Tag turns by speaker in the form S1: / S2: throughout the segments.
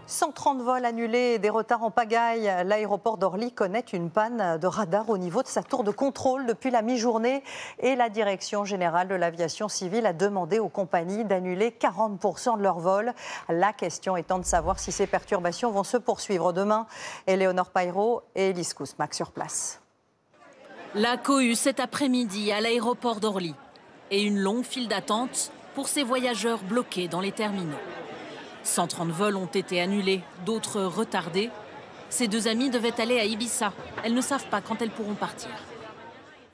S1: 130 vols annulés et des retards en pagaille. L'aéroport d'Orly connaît une panne de radar au niveau de sa tour de contrôle depuis la mi-journée. Et la Direction générale de l'aviation civile a demandé aux compagnies d'annuler 40% de leurs vols. La question étant de savoir si ces perturbations vont se poursuivre demain. Éléonore Pairault et Élise Kousmac sur place.
S2: La cohue cet après-midi à l'aéroport d'Orly. Et une longue file d'attente pour ces voyageurs bloqués dans les terminaux. 130 vols ont été annulés, d'autres retardés. Ces deux amies devaient aller à Ibiza. Elles ne savent pas quand elles pourront partir.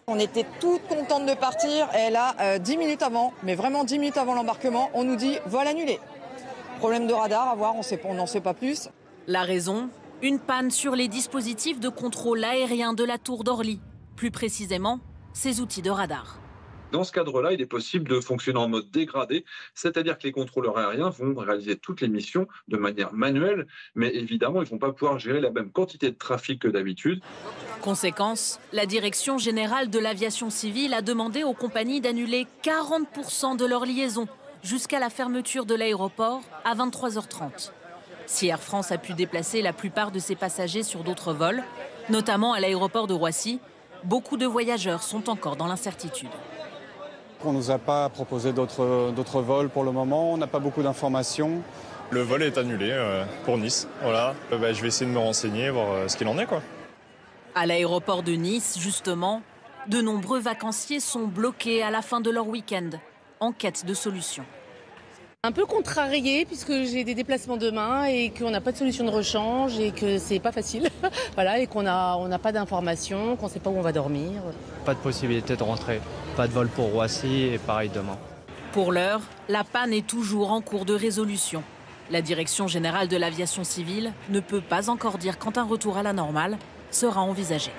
S3: On était toutes contentes de partir et là, 10 minutes avant, mais vraiment 10 minutes avant l'embarquement, on nous dit vol annulé. Problème de radar, à voir, on n'en sait pas plus.
S2: La raison, une panne sur les dispositifs de contrôle aérien de la tour d'Orly. Plus précisément, ces outils de radar.
S4: Dans ce cadre-là, il est possible de fonctionner en mode dégradé, c'est-à-dire que les contrôleurs aériens vont réaliser toutes les missions de manière manuelle, mais évidemment, ils ne vont pas pouvoir gérer la même quantité de trafic que d'habitude.
S2: Conséquence, la Direction générale de l'aviation civile a demandé aux compagnies d'annuler 40% de leurs liaisons jusqu'à la fermeture de l'aéroport à 23h30. Si Air France a pu déplacer la plupart de ses passagers sur d'autres vols, notamment à l'aéroport de Roissy, beaucoup de voyageurs sont encore dans l'incertitude.
S5: On ne nous a pas proposé d'autres vols pour le moment, on n'a pas beaucoup d'informations.
S6: Le vol est annulé pour Nice. Voilà. Je vais essayer de me renseigner, voir ce qu'il en est, quoi.
S2: À l'aéroport de Nice, justement, de nombreux vacanciers sont bloqués à la fin de leur week-end, en quête de solutions.
S7: Un peu contrariée puisque j'ai des déplacements demain et qu'on n'a pas de solution de rechange et que c'est pas facile. Voilà, et qu'on n'a pas d'informations, qu'on ne sait pas où on va dormir.
S8: Pas de possibilité de rentrer, pas de vol pour Roissy et pareil demain.
S2: Pour l'heure, la panne est toujours en cours de résolution. La Direction générale de l'aviation civile ne peut pas encore dire quand un retour à la normale sera envisagé.